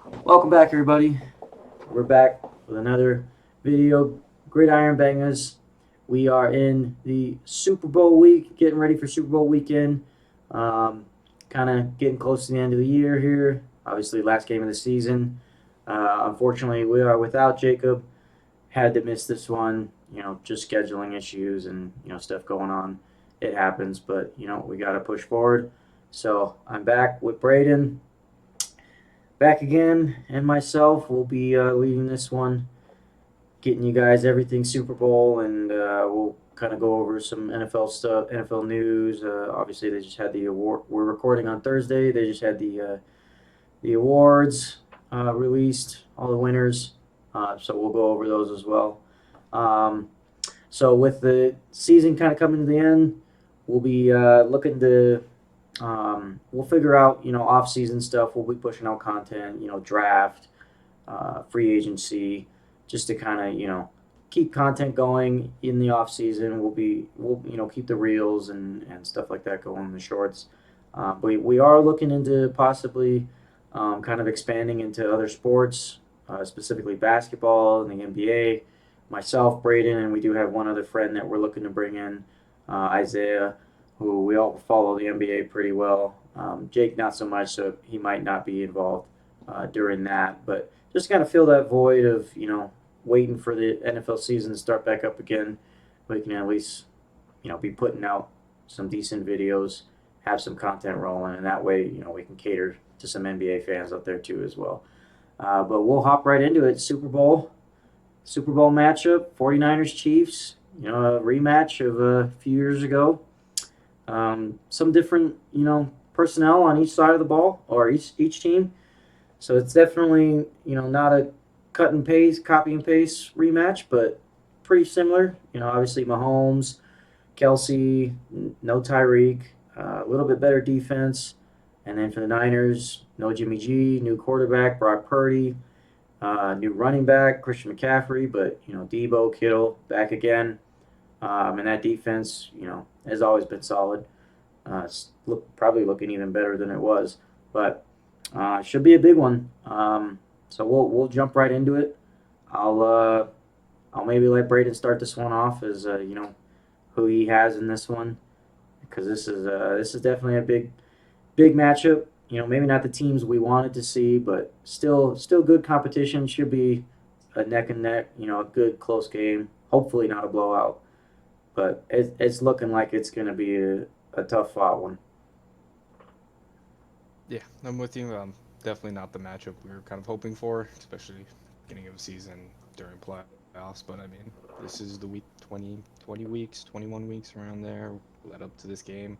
Welcome back, everybody. We're back with another video. Gridiron Bangahz. We are in the Super Bowl week, getting ready for Super Bowl weekend. Kind of getting close to the end of the year here. Obviously, last game of the season. Unfortunately, we are without Jacob. Had to miss this one. Just scheduling issues and stuff going on. It happens, but we got to push forward. So I'm back with Braden back again, and myself will be leading this one, getting you guys everything Super Bowl, and we'll kind of go over some NFL stuff, NFL news. Obviously, they just had the award. We're recording on Thursday. They just had the awards released, all the winners. So we'll go over those as well. Um, so with the season kind of coming to the end, we'll be looking to we'll figure out, off season stuff. We'll be pushing out content, draft, free agency, just to kind of, keep content going in the off season. We'll keep the reels and stuff like that going in the shorts. But we are looking into possibly kind of expanding into other sports, specifically basketball and the NBA. Myself, Braden, and we do have one other friend that we're looking to bring in, Isaiah, who we all follow the NBA pretty well. Jake, not so much, so he might not be involved during that. But just kind of fill that void of, waiting for the NFL season to start back up again. We can at least, be putting out some decent videos, have some content rolling, and that way, we can cater to some NBA fans out there too as well. But we'll hop right into it. Super Bowl matchup, 49ers Chiefs, a rematch of a few years ago. Some different, personnel on each side of the ball or each team. So it's definitely, not a cut and paste, copy and paste rematch, but pretty similar. Obviously Mahomes, Kelsey, no Tyreek, a little bit better defense. And then for the Niners, no Jimmy G, new quarterback, Brock Purdy, new running back, Christian McCaffrey, but, Debo, Kittle back again. And that defense, has always been solid. It's probably looking even better than it was, but should be a big one. So we'll jump right into it. I'll uh, I'll maybe let Braden start this one off as who he has in this one, because this is definitely a big matchup. Maybe not the teams we wanted to see, but still good competition. Should be a neck and neck. A good close game. Hopefully not a blowout, but it's looking like it's going to be a tough fought one. Yeah, I'm with you. Definitely not the matchup we were kind of hoping for, especially beginning of the season during playoffs. But I mean, this is the week 20 weeks, 21 weeks around there led up to this game.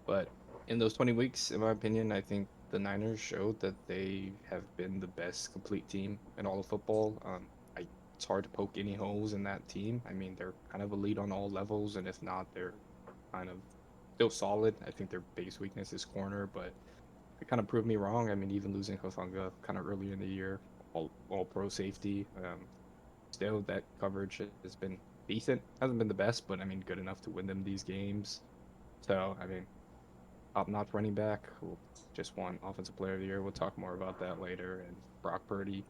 But in those 20 weeks, in my opinion, I think the Niners showed that they have been the best complete team in all of football. It's hard to poke any holes in that team. I mean, they're kind of elite on all levels, and if not, they're kind of still solid. I think their biggest weakness is corner, but it kind of proved me wrong. I mean, even losing Hufanga kind of early in the year, all pro safety. Still, that coverage has been decent. Hasn't been the best, but I mean, good enough to win them these games. So, I mean, top-notch running back who just won Offensive Player of the Year. We'll talk more about that later. And Brock Purdy,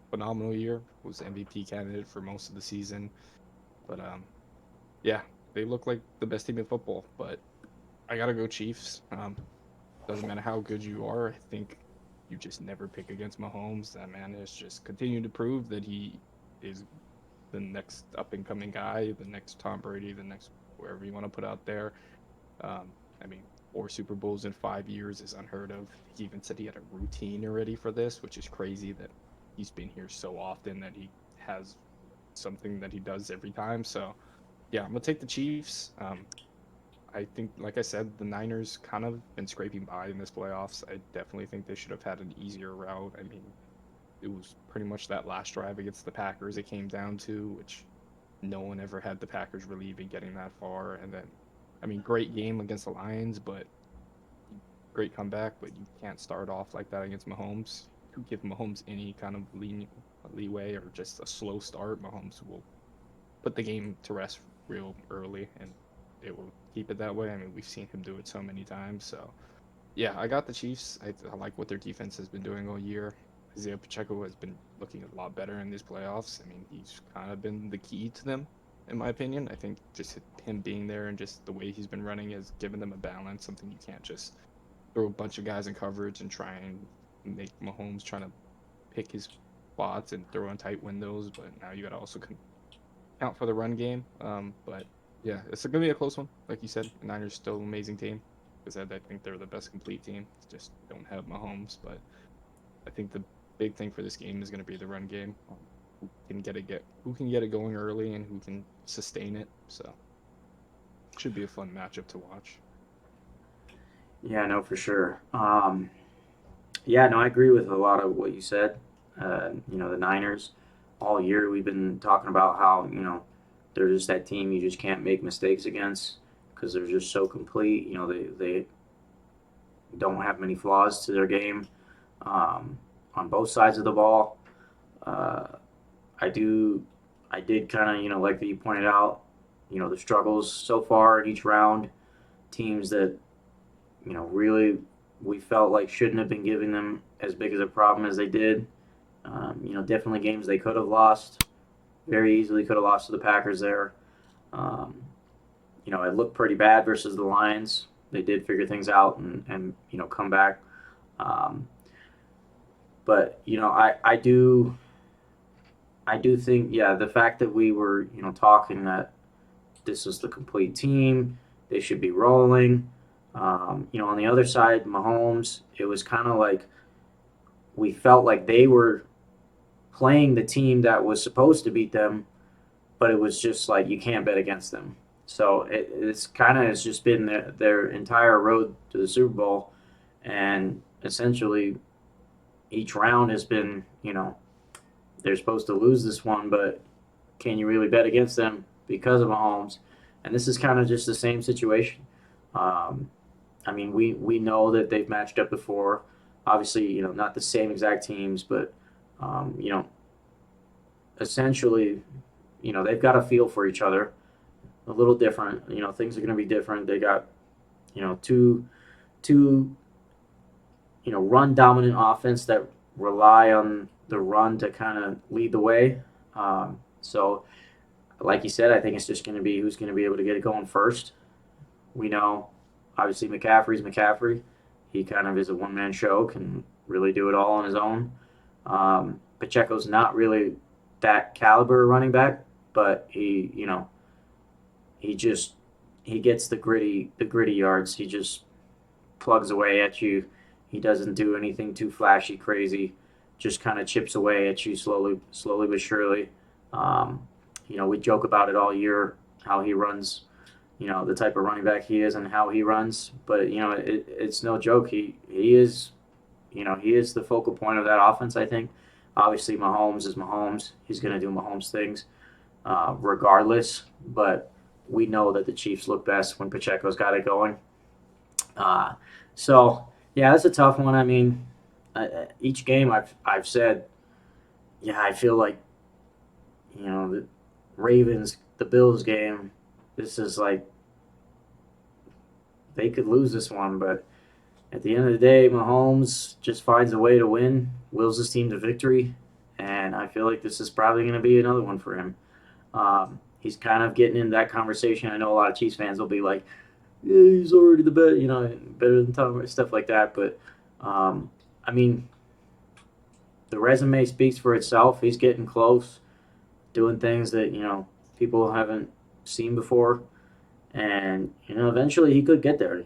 phenomenal year. Was MVP candidate for most of the season. But yeah, they look like the best team in football. But I gotta go Chiefs. Doesn't matter how good you are. I think you just never pick against Mahomes. That man has just continued to prove that he is the next up and coming guy, the next Tom Brady, the next wherever you want to put out there. I mean, 4 Super Bowls in 5 years is unheard of. He even said he had a routine already for this, which is crazy that he's been here so often that he has something that he does every time. So yeah, I'm gonna take the Chiefs. I think, like I said, the Niners kind of been scraping by in this playoffs. I definitely think they should have had an easier route. I mean, it was pretty much that last drive against the Packers it came down to, which no one ever had the Packers really even getting that far. And then, I mean, great game against the Lions, but great comeback, but you can't start off like that against Mahomes. You give Mahomes any kind of leeway or just a slow start, Mahomes will put the game to rest real early, and it will keep it that way. I mean, we've seen him do it so many times. So, yeah, I got the Chiefs. I like what their defense has been doing all year. Isaiah Pacheco has been looking a lot better in these playoffs. I mean, he's kind of been the key to them, in my opinion. I think just him being there and just the way he's been running has given them a balance, something you can't just throw a bunch of guys in coverage and try and make Mahomes trying to pick his spots and throw in tight windows. But now you got to also count for the run game. But yeah, it's going to be a close one. Like you said, the Niners still an amazing team. Because I think they're the best complete team. Just don't have Mahomes. But I think the big thing for this game is going to be the run game. Who can get it going early and who can sustain it. So it should be a fun matchup to watch. Yeah, no, for sure. Yeah, no, I agree with a lot of what you said. The Niners, all year we've been talking about how, they're just that team you just can't make mistakes against because they're just so complete. They don't have many flaws to their game on both sides of the ball. I did kind of, like that you pointed out, the struggles so far in each round, teams that, really we felt like shouldn't have been giving them as big as a problem as they did. Definitely games they could have lost, very easily could have lost to the Packers there. It looked pretty bad versus the Lions. They did figure things out and come back. But I do think, yeah, the fact that we were, talking that this was the complete team, they should be rolling. On the other side, Mahomes, it was kind of like we felt like they were playing the team that was supposed to beat them, but it was just like you can't bet against them. So it's kind of has just been their entire road to the Super Bowl, and essentially each round has been, they're supposed to lose this one, but can you really bet against them because of Mahomes? And this is kind of just the same situation. We know that they've matched up before. Obviously, not the same exact teams, but essentially, they've got a feel for each other. A little different. Things are going to be different. They got, two run dominant offense that rely on the run to kind of lead the way. So, like you said, I think it's just going to be who's going to be able to get it going first. We know, obviously, McCaffrey's McCaffrey. He kind of is a one-man show, can really do it all on his own. Pacheco's not really that caliber running back, but he gets the gritty yards. He just plugs away at you. He doesn't do anything too flashy, crazy. Just kind of chips away at you slowly but surely. We joke about it all year how he runs. The type of running back he is and how he runs. But it's no joke. He is the focal point of that offense. I think. Obviously, Mahomes is Mahomes. He's going to do Mahomes things, regardless. But we know that the Chiefs look best when Pacheco's got it going. So yeah, that's a tough one. I mean, each game I've said, yeah, I feel like the Ravens, the Bills game. This is like they could lose this one, but at the end of the day, Mahomes just finds a way to win, wills his team to victory, and I feel like this is probably going to be another one for him. He's kind of getting in that conversation. I know a lot of Chiefs fans will be like, yeah, he's already the best, better than Tom, stuff like that. But, the resume speaks for itself. He's getting close, doing things that, people haven't seen before. And, eventually he could get there,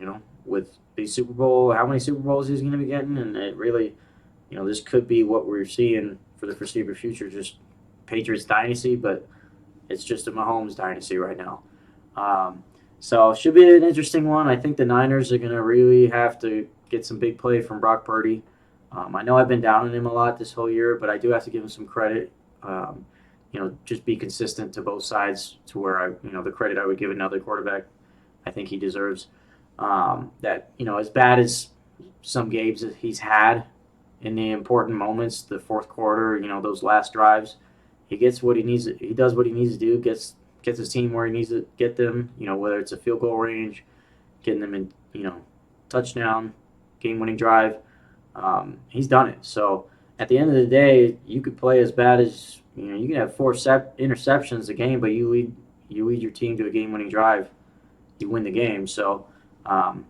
with the Super Bowl, how many Super Bowls he's going to be getting. And it really, this could be what we're seeing for the foreseeable future, just Patriots dynasty, but it's just a Mahomes dynasty right now. So it should be an interesting one. I think the Niners are going to really have to get some big play from Brock Purdy. I know I've been down on him a lot this whole year, but I do have to give him some credit. Just be consistent to both sides to where the credit I would give another quarterback I think he deserves. That, as bad as some games that he's had in the important moments, the fourth quarter, those last drives, he gets what he needs. He does what he needs to do, gets his team where he needs to get them, whether it's a field goal range, getting them in, touchdown, game-winning drive. He's done it. So at the end of the day, you could play as bad as you can have four interceptions a game, but you lead your team to a game-winning drive, you win the game. So um,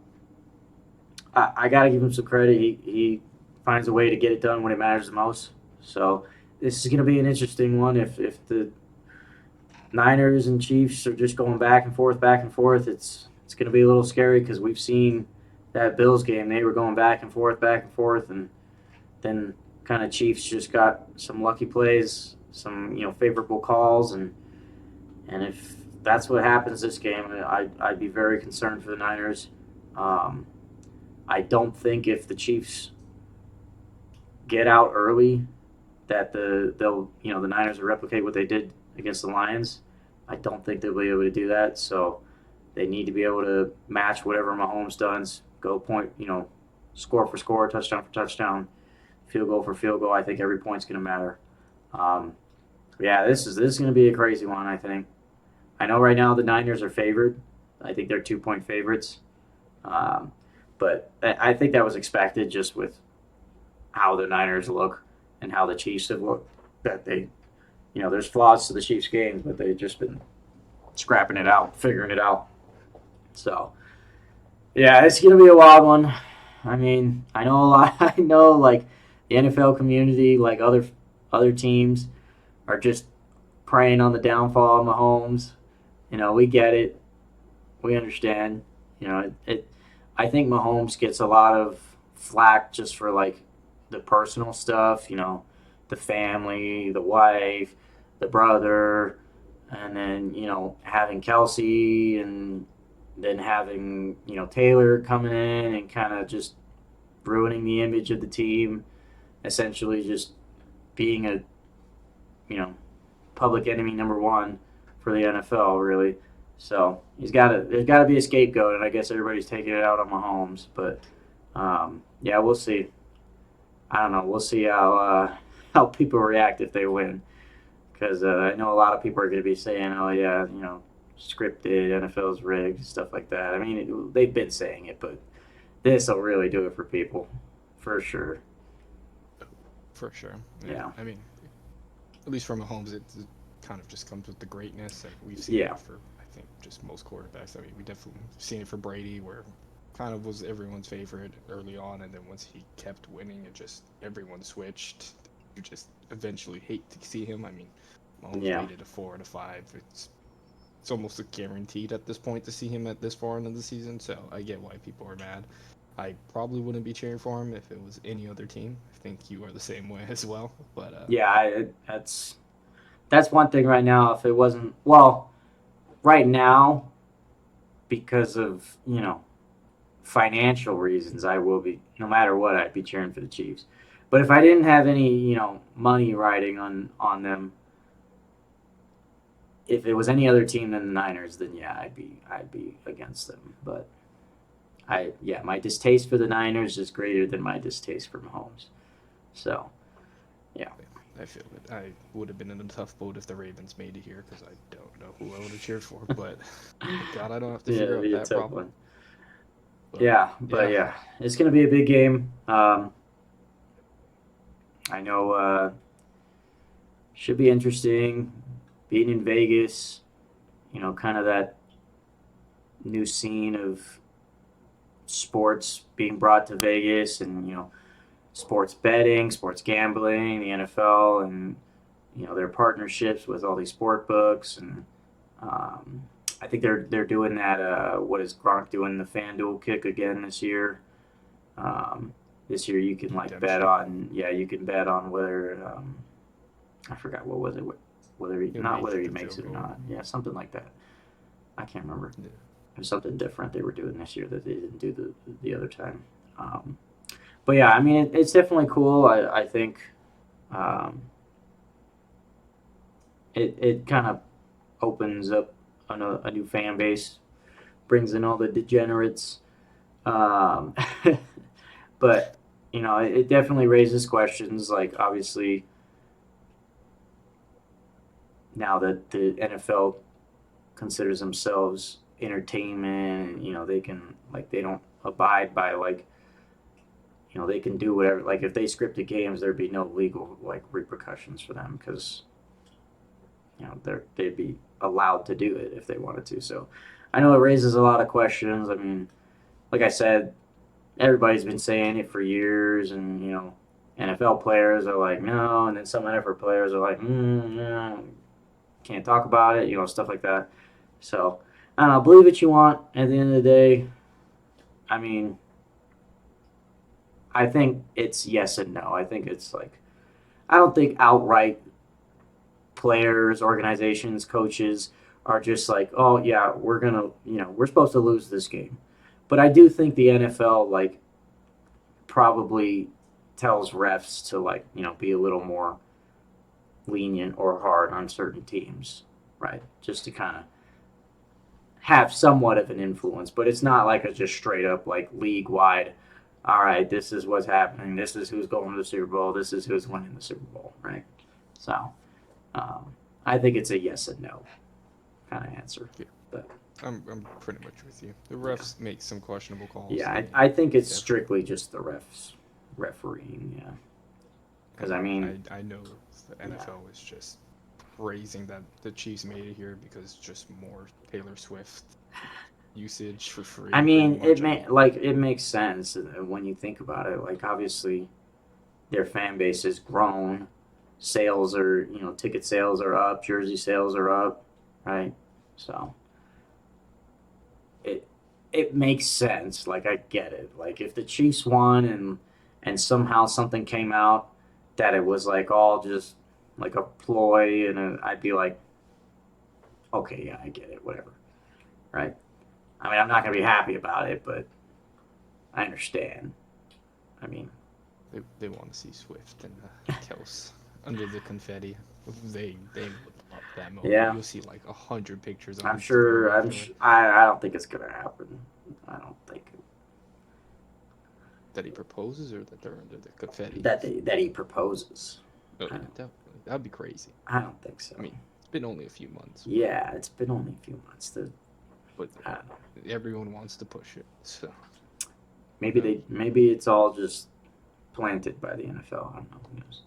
I got to give him some credit. He finds a way to get it done when it matters the most. So this is going to be an interesting one. If the Niners and Chiefs are just going back and forth, back and forth, it's going to be a little scary because we've seen that Bills game. They were going back and forth, and then kind of Chiefs just got some lucky plays, some favorable calls, and if that's what happens this game, I'd be very concerned for the Niners. Um, I don't think if the Chiefs get out early that the Niners will replicate what they did against the Lions. I don't think they'll be able to do that. So they need to be able to match whatever Mahomes does. Go point, score for score, touchdown for touchdown, field goal for field goal. I think every point's going to matter. Um, yeah, this is going to be a crazy one. I think. I know right now the Niners are favored. I think they're 2-point favorites. Um, but I think that was expected just with how the Niners look and how the Chiefs have looked. That there's flaws to the Chiefs games, but they've just been scrapping it out, figuring it out. So, yeah, it's going to be a wild one. I mean, I know a lot. I know, like, the NFL community, like other teams, are just preying on the downfall of Mahomes. We get it. We understand. I think Mahomes gets a lot of flack just for like the personal stuff. The family, the wife, the brother, and then having Kelsey, and then having Taylor coming in and kind of just ruining the image of the team, essentially just being a public enemy number one for the NFL, really. So there's got to be a scapegoat, and I guess everybody's taking it out on Mahomes. But yeah, we'll see. I don't know. We'll see how people react if they win, because I know a lot of people are going to be saying, "Oh yeah, scripted, NFL's rigged, stuff like that." I mean, they've been saying it, but this will really do it for people, for sure. For sure. Yeah. I mean, at least for Mahomes, it kind of just comes with the greatness that we've seen Yeah. it for, I think, just most quarterbacks. I mean, we definitely seen it for Brady, where kind of was everyone's favorite early on, and then once he kept winning, it just everyone switched. You just eventually hate to see him. I mean, Mahomes Yeah. rated a 4 out of 5. It's almost a guaranteed at this point to see him at this far into the season. So I get why people are mad. I probably wouldn't be cheering for him if it was any other team. I think you are the same way as well. But Yeah. That's one thing right now. If it wasn't right now, because of financial reasons, I will be, no matter what, I'd be cheering for the Chiefs. But if I didn't have any money riding on them, if it was any other team than the Niners, then yeah, I'd be against them. But my distaste for the Niners is greater than my distaste for Mahomes. So yeah. I feel it. I would have been in a tough boat if the Ravens made it here because I don't know who I would have cheered for. But thank God I don't have to Yeah, figure it'd out be a that tough problem. one. But But yeah, yeah, it's gonna be a big game. I know should be interesting. Being in Vegas, kind of that new scene of sports being brought to Vegas, and sports betting, sports gambling, the NFL, and their partnerships with all these sport books, and um, I think they're doing that. What is Gronk doing? The FanDuel kick again this year. This year you can like bet redemption. on you can bet on whether I forgot what was it, whether he He'll not make whether he the makes field it or goal. not, something like that. I can't remember. Yeah. It was something different they were doing this year that they didn't do the other time. Um, but yeah, I mean it's definitely cool. I think um, it kind of opens up a new fan base, brings in all the degenerates. Um, but it definitely raises questions. Like obviously, now that the NFL considers themselves entertainment, and they can like they don't abide by like they can do whatever. Like if they scripted games, there'd be no legal like repercussions for them because they'd be allowed to do it if they wanted to. So I know it raises a lot of questions. I mean, like I said, everybody's been saying it for years, and NFL players are like no, and then some NFL players are like no, can't talk about it, stuff like that. So I don't know. Believe what you want. At the end of the day, I mean, I think it's yes and no. I think it's like I don't think outright players, organizations, coaches are just like, oh yeah, we're gonna, we're supposed to lose this game. But I do think the NFL like probably tells refs to like, be a little more lenient or hard on certain teams, right? Just to kind of have somewhat of an influence, but it's not like a just straight up like league wide. All right, this is what's happening. This is who's going to the Super Bowl. This is who's winning the Super Bowl, right? So, I think it's a yes and no kind of answer. Yeah. But I'm pretty much with you. The refs make some questionable calls. yeah, I think it's strictly just the refs refereeing. Yeah, because I mean, I know the NFL is just praising that the Chiefs made it here because just more Taylor Swift usage for free. I mean, it makes sense when you think about it. Like obviously, their fan base has grown. Sales are, ticket sales are up, jersey sales are up, right? So it makes sense. Like I get it. Like if the Chiefs won and somehow something came out that it was like all just like a ploy, and I'd be like, okay, yeah, I get it, whatever, right? I mean, I'm not gonna be happy about it, but I understand. I mean, they want to see Swift and Kels under the confetti. They would love that moment. Yeah. You'll see like 100 pictures. I'm sure. I don't think it's gonna happen. I don't think that he proposes or that they're under the confetti. That he proposes. Oh, yeah, definitely. That'd be crazy. I don't think so. I mean, it's been only a few months. Yeah, it's been only a few months. But everyone wants to push it. So maybe it's all just planted by the NFL. I don't know. Who knows?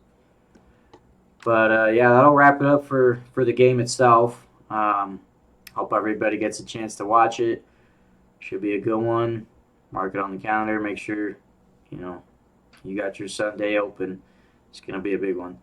But yeah, that'll wrap it up for the game itself. Hope everybody gets a chance to watch it. Should be a good one. Mark it on the calendar. Make sure you got your Sunday open. It's gonna be a big one.